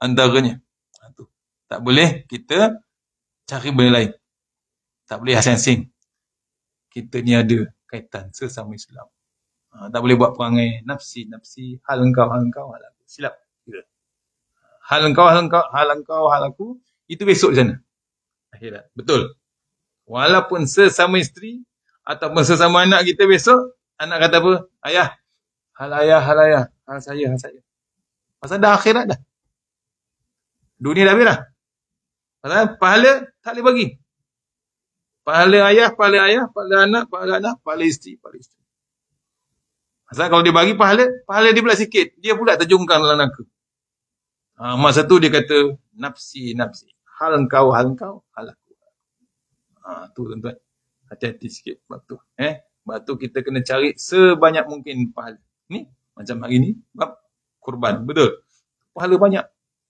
antaranya. Tak boleh kita cari benda lain. Tak boleh asing-asing. Kita ni ada kaitan sesama Islam. Tak boleh buat perangai nafsi, hal engkau, hal aku. Silap. Hal engkau, hal aku, itu besok di sana. Akhirat. Betul. Walaupun sesama isteri ataupun sesama anak kita besok, anak kata apa? Ayah, hal saya. Pasal dah akhirat dah. Dunia dah habis dah. Pasal pahala tak boleh bagi. Pahala ayah, pahala anak, pahala isteri. Pasal kalau dia bagi pahala dia pula sikit. Dia pula terjungkang dalam neraka. Masa tu dia kata, nafsi. Hal engkau, hal aku. Tu tuan-tuan. Hati-hati sikit bab tu. Bab tu kita kena cari sebanyak mungkin pahala. Ni, macam hari ni, bab kurban. Betul. Pahala banyak.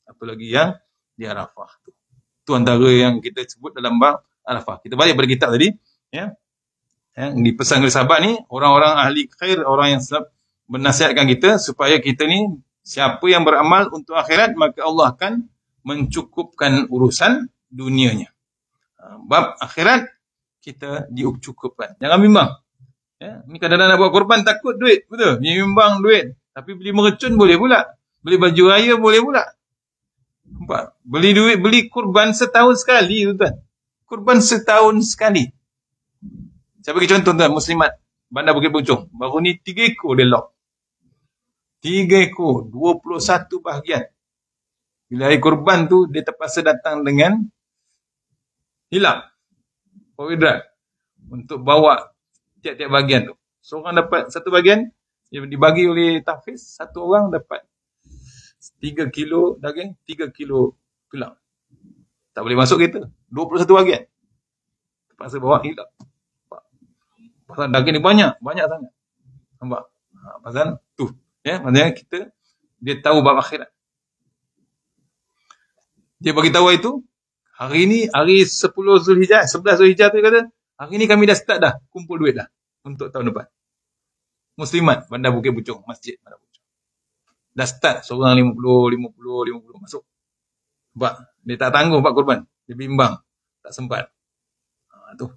Apalagi yang di Arafah tu. Tu antara yang kita sebut dalam bab Arafah. Kita balik pada kitab tadi. Di pesan oleh sahabat ni, orang-orang ahli khair, orang yang menasihatkan kita supaya kita ni, siapa yang beramal untuk akhirat, maka Allah akan mencukupkan urusan dunianya. Bab akhirat, kita dicukupkan. Jangan bimbang. Ni kadang-kadang nak buat korban, takut duit. Betul? Bimbang duit. Tapi beli mercun boleh pula. Beli baju raya boleh pula. Nampak? Beli duit, beli kurban setahun sekali, tuan-tuan. kurban setahun sekali. Saya bagi contoh tuan, Muslimat Bandar Bukit Puchong. Baru ni 3 ekor dia lock. 3 ekor, 21 bahagian. Bila hari kurban tu, dia terpaksa datang dengan hilap, 4-wheel drive, untuk bawa tiap-tiap bahagian tu. Seorang dapat satu bahagian, dia dibagi oleh tahfiz, satu orang dapat 3 kilo daging, 3 kilo tulang. Tak boleh masuk kereta. 21 bahagian. Terpaksa bawa hilap. Pasal daging ni banyak sangat. Nampak? Pasal tu. Ya, maksudnya dia tahu bab akhirat. Dia bagi tahu itu, hari ni, hari 10 Zulhijjah, 11 Zulhijjah tu dia kata, hari ni kami dah start dah, kumpul duit dah, untuk tahun depan. Muslimat Bandar Bukit Puchong, masjid Bandar Bukit Puchong. Dah start, seorang 50 masuk. Sebab dia tak tangguh buat korban. Dia bimbang, tak sempat. Tu,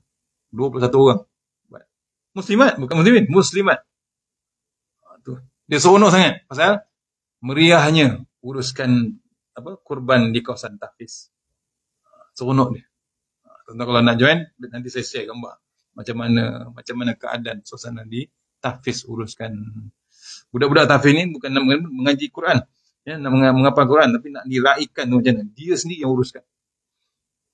21 orang. Muslimat, bukan muslimin, muslimat. Tu. Dia seronok sangat, pasal meriahnya uruskan kurban di kawasan tahfiz. Seronok dia. Tuan-tuan kalau nak join, nanti saya share gambar macam mana keadaan suasana di tahfiz uruskan. Budak-budak tahfiz ni bukan nak mengaji Quran, ya, nak menghafal Quran, tapi nak diraikan tu macam mana. Dia sendiri yang uruskan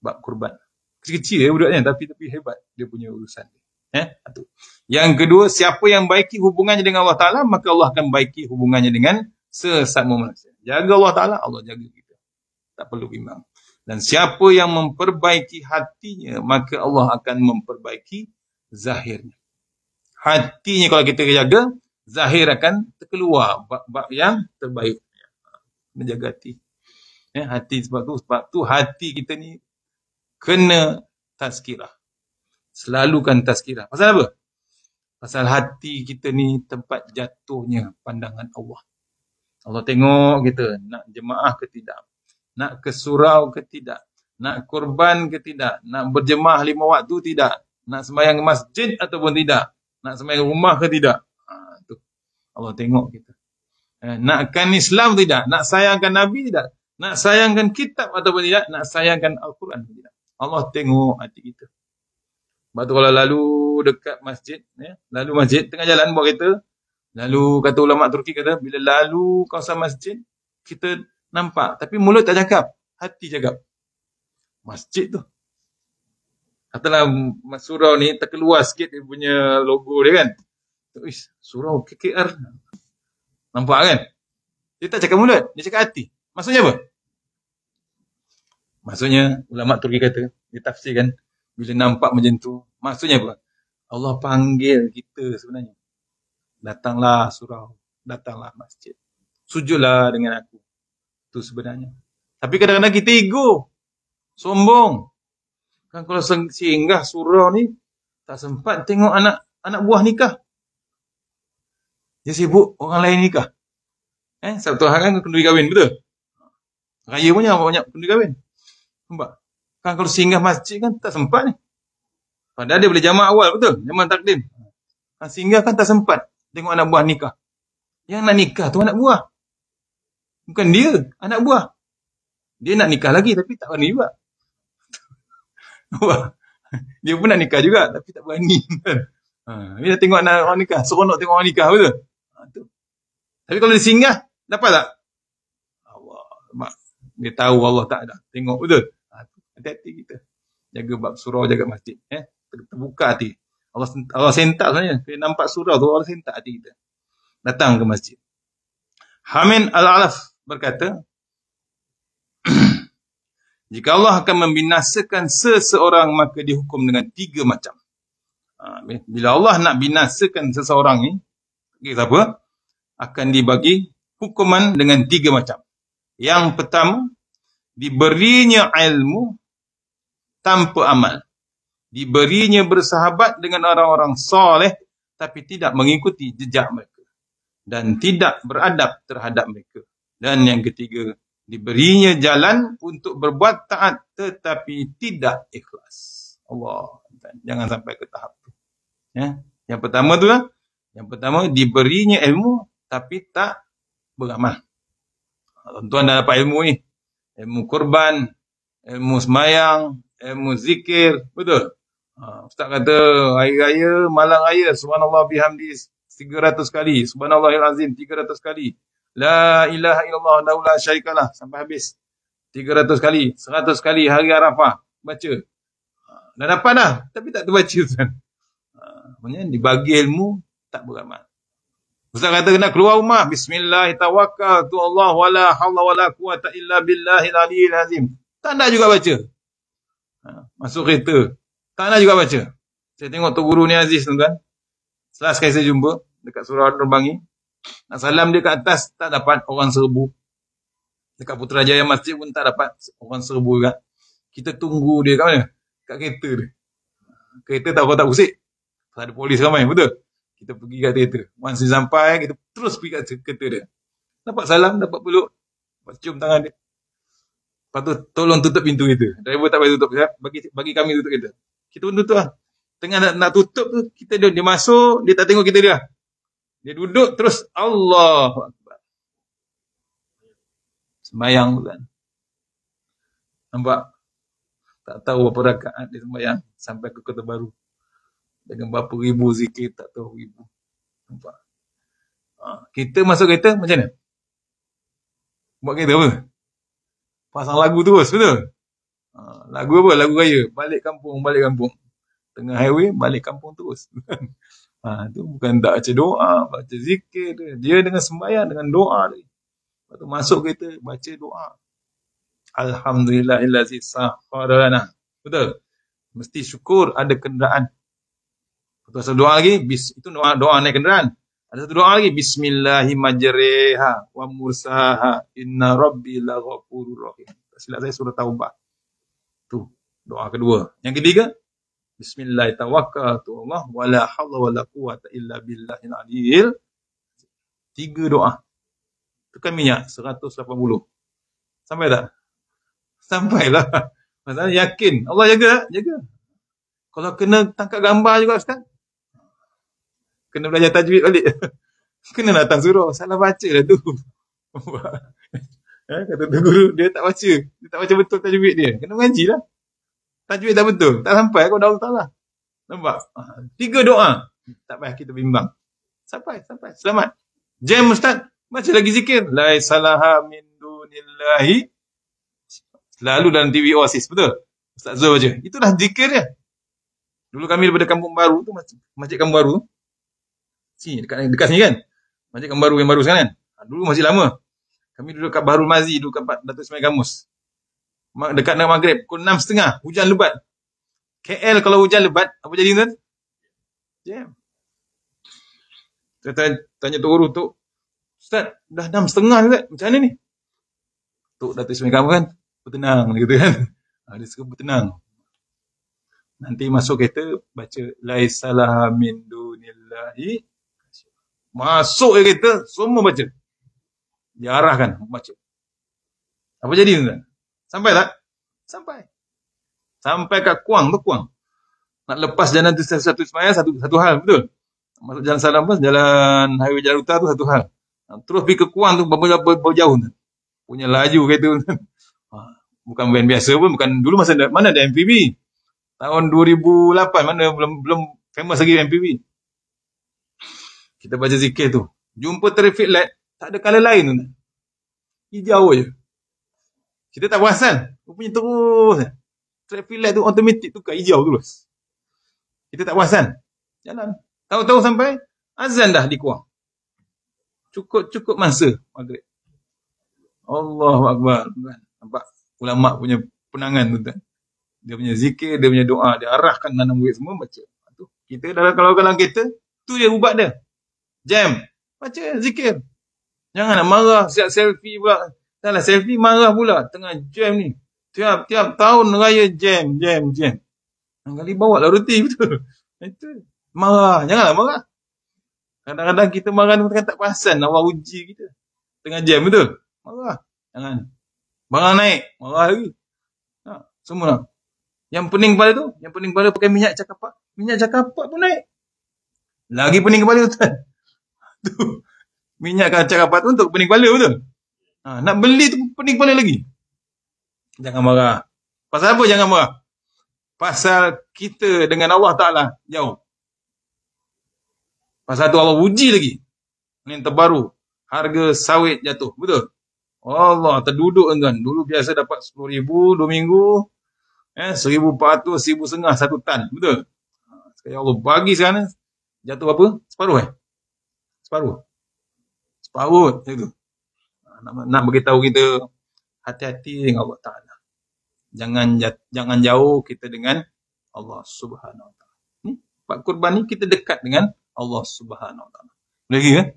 bab kurban. Kecil-kecil budaknya, tapi hebat dia punya urusan. Itu. Yang kedua, siapa yang baiki hubungannya dengan Allah Ta'ala, maka Allah akan baiki hubungannya dengan sesama manusia. Jaga Allah Ta'ala, Allah jaga kita. Tak perlu bimbang. Dan siapa yang memperbaiki hatinya, maka Allah akan memperbaiki zahirnya. Hatinya kalau kita jaga, zahir akan terkeluar bab yang terbaik. Menjaga hati. Hati sebab tu hati kita ni kena tazkirah. Selalukan tazkirah. Pasal apa? Pasal hati kita ni tempat jatuhnya pandangan Allah. Allah tengok kita nak jemaah ke tidak, nak ke surau ke tidak, nak kurban ke tidak, nak berjemaah 5 waktu tidak, nak sembahyang ke masjid ataupun tidak, nak sembahyang rumah ke tidak. Tu. Allah tengok kita. Nakkan Islam tidak, nak sayangkan Nabi tidak, nak sayangkan kitab ataupun tidak, nak sayangkan Al-Quran tidak. Allah tengok hati kita. Sebab tu kalau lalu dekat masjid, lalu masjid, tengah jalan buat kereta, lalu kata ulama Turki kata, bila lalu kawasan masjid, kita nampak, tapi mulut tak cakap, hati cakap. Masjid tu. Katalah surau ni terkeluar sikit dia punya logo dia kan. Surau KKR. Nampak kan? Dia tak cakap mulut, dia cakap hati. Maksudnya apa? Maksudnya, ulama Turki kata, dia tafsirkan, bila nampak macam tu, maksudnya apa? Allah panggil kita sebenarnya. Datanglah surau, datanglah masjid. Sujudlah dengan aku. Itu sebenarnya. Tapi kadang-kadang kita ego, sombong. Kan kalau singgah surau ni, tak sempat tengok anak buah nikah. Dia sibuk orang lain nikah. Sabtu hari kan kenduri kahwin, betul? Raya punya banyak kenduri kahwin. Nampak? Kan kalau singgah masjid kan tak sempat ni. Padahal dia boleh jamaah awal, betul? Jamaah takdim. Singgah kan tak sempat tengok anak buah nikah. Yang nak nikah tu anak buah. Bukan dia, anak buah. Dia nak nikah lagi tapi tak berani juga. Dia pun nak nikah juga tapi tak berani. Bila tengok anak orang nikah, seronok tengok orang nikah, betul? Tapi kalau dia singgah, dapat tak? Allah, dia tahu Allah tak ada. Tengok, betul? Hati-hati kita. Jaga bab surau, jaga masjid. Terbuka hati. Allah sentak sebenarnya. Dia nampak surau tu, Allah sentak hati kita. Datang ke masjid. Hamin Al-Alaf berkata, jika Allah akan membinasakan seseorang, maka dihukum dengan 3 macam. Bila Allah nak binasakan seseorang ni, siapa? Akan dibagi hukuman dengan 3 macam. Yang pertama, diberinya ilmu tanpa amal. Diberinya bersahabat dengan orang-orang soleh tapi tidak mengikuti jejak mereka dan tidak beradab terhadap mereka. Dan yang ketiga, diberinya jalan untuk berbuat taat tetapi tidak ikhlas. Allah, jangan sampai ke tahap tu. Yang pertama tu lah. Yang pertama, diberinya ilmu tapi tak beramal. Tuan-tuan dah dapat ilmu ni. Ilmu kurban, ilmu semayang, ilmu zikir. Betul? Ustaz kata hari raya, malam raya, subhanallah bihamdi 300 kali, subhanallahil azim 300 kali. La ilaha illallah la syarikalah sampai habis. 300 kali, 100 kali hari Arafah baca. Dah dapat dah, tapi tak terbaca Ustaz. Maksudnya dibagi ilmu tak beramal. Ustaz kata kena keluar rumah, bismillahirrahmanirrahim, Allah wala haula wala quwata illa billahil aliyil azim. Tak nak juga baca. Masuk kereta, tak nak juga baca. Saya tengok Tok Guru ni Aziz tuan-tuan. Last kali saya jumpa dekat Surau Nerbangi. Nak salam dia kat atas, tak dapat, orang serbu. Dekat Putrajaya Masjid pun tak dapat, orang serbu juga. Kita tunggu dia kat mana? Kat kereta dia. Kereta tak kau tak usik. Ada polis ramai, betul? Kita pergi kat kereta. Once dia sampai, kita terus pergi kat kereta dia. Dapat salam, dapat peluk. Dapat cium tangan dia. Lepas tu, tolong tutup pintu kereta. Driver tak bagi tutup. Bagi kami tutup kereta. Kita pun tutup lah. Tengah nak tutup tu, dia masuk, dia tak tengok kita dia. Dia duduk terus, Allahu Akbar. Sembayang tu kan. Nampak? Tak tahu berapa rakaat dia sembayang sampai ke Kota Baru. Dengan berapa ribu zikir, tak tahu ribu. Nampak? Kita masuk kereta, macam mana? Buat kereta apa? Pasang lagu terus, betul? Lagu apa? Lagu raya. Balik kampung, balik kampung. Tengah highway, balik kampung terus. Tu bukan tak baca doa, baca zikir dia. Dia dengan sembahyang, dengan doa dia. Lepas tu masuk kereta, baca doa. Alhamdulillahillazi sakhkhara lana. Betul? Mesti syukur ada kenderaan. Betul, satu doa lagi, itu doa naik kenderaan. Ada satu doa lagi, bismillahirrahmanirrahim wa mursaha inna rabbi laghafurur rahim. Silap saya surah Taubah. Tu doa kedua. Yang ketiga, bismillahirrahmanirrahim wala haula wala quwata illa billahil aliyil. 3 doa. Tekan minyak 180. Sampai tak? Sampailah. Maksudnya yakin. Allah jaga. Kalau kena tangkap gambar juga Ustaz, kena belajar tajwid balik. Kena datang surau. Salah baca lah tu. Kata tu guru, dia tak baca. Dia tak baca betul tajwid dia. Kena mengaji lah. Tajwid tak betul. Tak sampai kau dah Allah. Nampak? 3 doa. Tak payah kita bimbang. Sampai. Selamat. Jam Ustaz. Baca lagi zikir. La salaha min dunillahi. Selalu dalam TV Oasis. Betul? Ustaz Zul baca. Itulah zikir dia. Dulu kami daripada Kampung Baru tu, Masjid Kampung Baru tu. Sini, dekat sini kan? Masjid Kampung Baru yang baru sekarang kan? Dulu masjid lama. Kami duduk kat Bahrul Mazi, duduk kat Datuk Ismail Gamus. Dekat nak maghrib, pukul 6.30, hujan lebat. KL kalau hujan lebat, apa jadi tuan? Jam. Saya tanya Tok Guru, Tok, Ustaz, dah 6.30 Ustaz, macam mana ni? Tok Datuk Ismail Gamus kan, bertenang, gitu kan. Dia suka bertenang. Nanti masuk kereta, baca laisalah min dunillahi. Masuk kereta, semua baca. Diarahkan, baca. Apa jadi tuan? Sampai tak? Sampai. Sampai kat Kuang tu, Kuang. Nak lepas jalan tu satu semaya, satu hal, betul? Masuk jalan Salam Bas, jalan highway Jalan Utara tu satu hal. Terus pergi ke Kuang tu, berapa jauh tu? Punya laju kereta tu. Bukan van biasa pun, bukan dulu mana ada MPV. Tahun 2008 mana belum famous lagi MPV. Kita baca zikir tu. Jumpa traffic light, tak ada colour lain tu. Hijau je. Kita tak perasan. Rupanya terus. Traffic light tu automatik tukar hijau terus. Kita tak perasan. Jalan. Tahu-tahu sampai azan dah di Kuang. Cukup masa maghrib. Allahu Akbar. Nampak ulama punya penangan tu kan. Dia punya zikir, dia punya doa, dia arahkan anak murid semua baca. Kita kalau kita, tu dia ubat dia. Jam. Baca zikir. Jangan nak marah, siap selfie pula. Taklah selfie marah pula tengah jam ni. Tiap tahun raya jam. Kali bawa lah roti betul. Itu marah, janganlah marah. Kadang-kadang kita marah ni tak perasan Allah uji kita. Tengah jam betul. Marah. Jangan. Barang naik, marah lagi. Semua. Yang pening kepala pakai minyak cakapak. Minyak cakapak pun naik. Lagi pening kepala tuan. Tu. Minyak cakapak tu untuk pening kepala betul. Nak beli tu pening kepala lagi. Jangan marah. Pasal apa jangan marah? Pasal kita dengan Allah Ta'ala jauh. Pasal tu Allah uji lagi. Ini yang terbaru. Harga sawit jatuh. Betul? Allah terduduk tuan. Dulu biasa dapat 10,000 2 minggu. 1,400, 1,500 1 tan. Betul? Sekarang Allah bagi sekarang jatuh berapa? Separuh Separuh. Separuh. Itu. Nak beritahu kita hati-hati dengan Allah Ta'ala. Jangan jauh kita dengan Allah Subhanahu Wa Ta'ala. Ni, bab kurban ni kita dekat dengan Allah Subhanahu Wa Ta'ala. Lagi kan?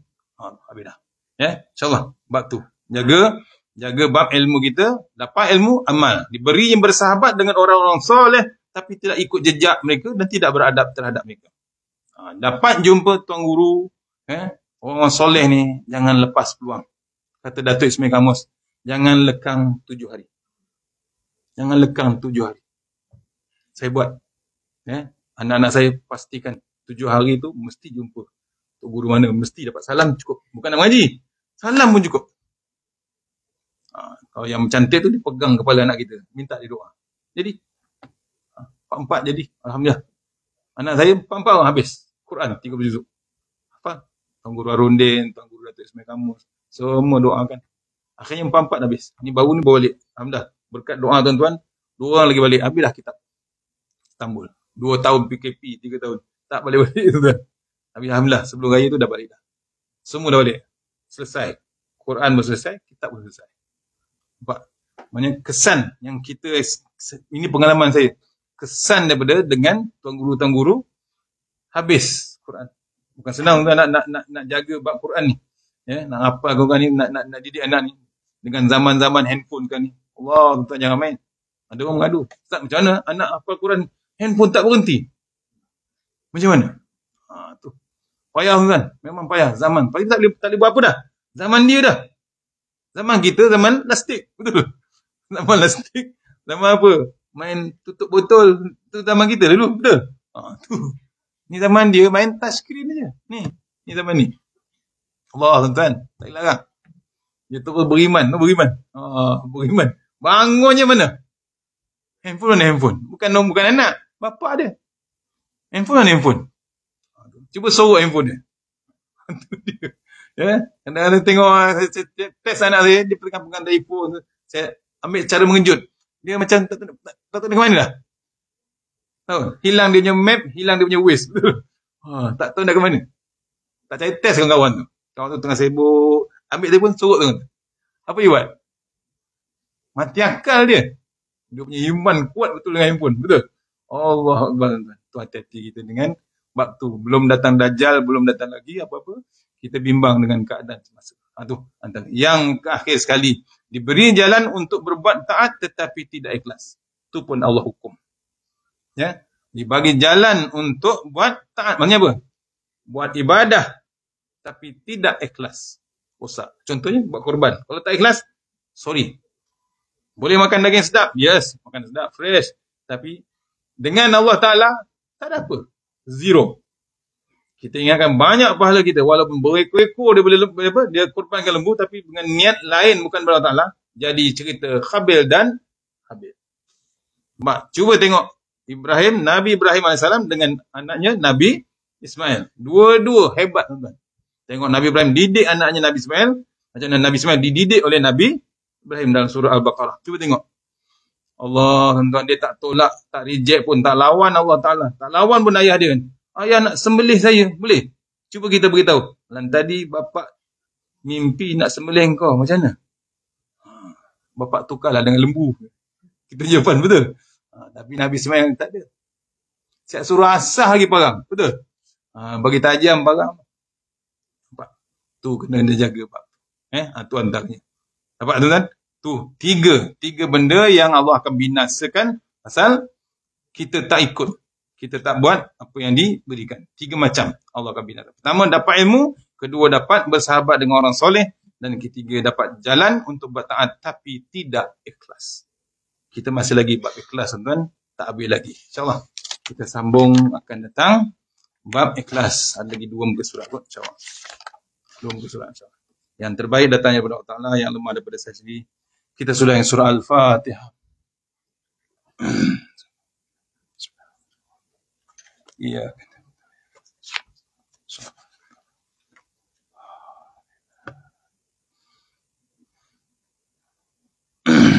Habis dah. InsyaAllah. Bab tu. Jaga bab ilmu kita. Dapat ilmu, amal. Diberi yang bersahabat dengan orang-orang soleh, tapi tidak ikut jejak mereka dan tidak beradab terhadap mereka. Dapat jumpa tuan guru, orang soleh ni, jangan lepas peluang. Kata Datuk Ismail Kamus, jangan lekang 7 hari. Jangan lekang 7 hari. Saya buat. Anak-anak saya pastikan 7 hari tu mesti jumpa tok guru mana. Mesti dapat salam cukup. Bukan nak mengaji. Salam pun cukup. Kalau yang cantik tu dia pegang kepala anak kita. Minta dia doa. Jadi, 4 jadi. Alhamdulillah. Anak saya 4 orang habis. Quran 30 juzuk. Apa? Tuan Guru Arundin, Tuan Guru Datuk Ismail Kamus. Semua doakan. Akhirnya 4 habis. Ni baru ni bawa balik. Alhamdulillah. Berkat doa tuan-tuan, 2 orang lagi balik. Habislah kitab Istanbul. 2 tahun PKP, 3 tahun. Tak balik-balik tuan-tuan. Tapi alhamdulillah, sebelum raya tu dah balik dah. Semua dah balik. Selesai. Quran pun selesai, kitab pun selesai. Nampak? Maksudnya kesan yang kita, ini pengalaman saya. Kesan daripada dengan tuan guru, habis Quran. Bukan senang tuan nak jaga bab Quran ni. Nak hafal Quran ni, nak didik anak ni. Dengan zaman-zaman handphone kan ni. Allah, tuan jangan main. Ada orang mengadu. Ustaz, macam mana anak hafal Quran, handphone tak berhenti? Macam mana? Tu. Payah kan? Memang payah. Zaman. Tak boleh buat apa dah. Zaman dia dah. Zaman kita, zaman lastik. Betul? Zaman lastik. Zaman apa? Main tutup botol. Tu zaman kita dulu. Betul? Tu. Ni zaman dia main touchscreen je. Ni zaman ni. Allah, tuan-tuan. Tak dilarang. Dia terus beriman. Beriman. Bangunnya mana? Handphone mana handphone? Bukan anak. Bapa dia. Handphone mana handphone? Cuba sorok handphone dia. Kadang-kadang tengok, saya test anak saya, dia pegang telefon. Saya ambil cara mengejut. Dia macam tak tahu ke mana dah. Tahu? Hilang dia punya map, hilang dia punya Waze. Tak tahu nak ke mana. Tak cari test kawan-kawan tu. Kawan tu tengah sibuk. Ambil telefon, sorok tu. Apa dia buat? Mati akal dia. Dia punya iman kuat betul dengan handphone. Betul? Allah Akbar. Tu hati-hati kita dengan bab tu. Belum datang Dajjal, belum datang lagi apa-apa. Kita bimbang dengan keadaan semasa. Tu antara. Yang akhir sekali. Diberi jalan untuk berbuat taat tetapi tidak ikhlas. Tu pun Allah hukum. Dibagi jalan untuk buat taat. Maksudnya apa? Buat ibadah tapi tidak ikhlas. Rosak. Contohnya buat korban. Kalau tak ikhlas, sorry. Boleh makan daging sedap? Yes, makan sedap, fresh. Tapi dengan Allah Ta'ala, tak ada apa. Zero. Kita ingatkan banyak pahala kita. Walaupun berekor-ekor dia korbankan lembu, tapi dengan niat lain bukan Allah Ta'ala. Jadi cerita Khabil dan Habil. Cuba tengok Nabi Ibrahim AS dengan anaknya Nabi Ismail. Dua-dua hebat tuan-tuan. Tengok Nabi Ibrahim didik anaknya Nabi Ismail. Macam mana Nabi Ismail dididik oleh Nabi Ibrahim dalam surah Al-Baqarah. Cuba tengok. Allah, tuan-tuan, dia tak tolak, tak reject pun, tak lawan Allah Ta'ala. Tak lawan pun ayah dia. Ayah nak sembelih saya, boleh? Cuba kita beritahu. Tadi bapak mimpi nak sembelih kau, macam mana? Bapak tukarlah dengan lembu. Kita jawapan, betul? Tapi Nabi Ismail tak ada. Siap suruh asah lagi parang, betul? Bagi tajam parang. Tu kena dia jaga bab. Tu antaranya. Nampak tuan-tuan? Tu tiga benda yang Allah akan binasakan asal kita tak ikut. Kita tak buat apa yang diberikan. 3 macam Allah akan binasakan. Pertama, dapat ilmu. Kedua, dapat bersahabat dengan orang soleh. Dan ketiga, dapat jalan untuk buat taat tapi tidak ikhlas. Kita masih lagi bab ikhlas, tuan-tuan. Tak habis lagi. InsyaAllah. Kita sambung akan datang. Bab ikhlas. Ada lagi 2 muka surat kot. InsyaAllah. 2 muka surat. InsyaAllah. Yang terbaik datangnya daripada Allah Ta'ala. Yang lemah daripada saya sendiri. Kita sudah yang surah Al-Fatihah. Iya.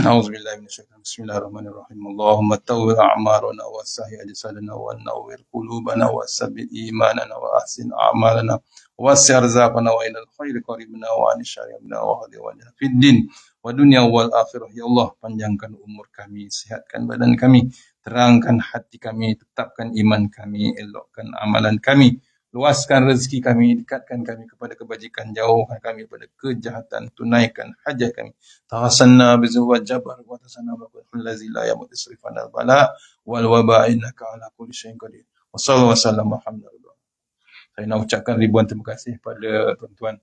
أعوذ بالله من الشيطان بسم الله الرحمن الرحيم اللهم طول أعمارنا وسهل أجسادنا ونور قلوبنا وثبت إيماننا وأحسن أعمالنا وسع رزقنا وإلى الخير قريبنا وعن الشر يمنا وهدي وجهنا في الدين والدنيا والآخرة. Ya Allah, panjangkan umur kami, sehatkan badan kami, terangkan hati kami, tetapkan iman kami, elokkan amalan kami, luaskan rezeki kami, dekatkan kami kepada kebajikan, jauhkan kami pada kejahatan, tunaikan hajat kami. Tawasanna bizuwaj jabar wa tasanna baqul ladzi la yamut isrifana bala wal waba innaka ala kulli syai'in qadir. Wassallallahu wasallam Muhammad. Saya nak ucapkan ribuan terima kasih pada tuan-tuan.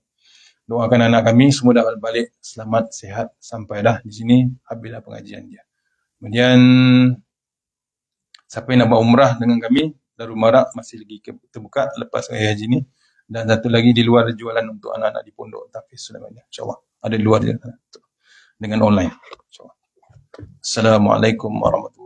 Doakan anak kami semua dapat balik selamat, sihat sampai dah di sini habislah pengajian dia. Kemudian siapa yang nak buat umrah dengan kami, Darul Marak masih lagi terbuka lepas raya haji ni. Dan satu lagi di luar jualan untuk anak-anak di Pondok Tafiz namanya. InsyaAllah ada di luar dia dengan online. InsyaAllah. Assalamualaikum warahmatullahi wabarakatuh.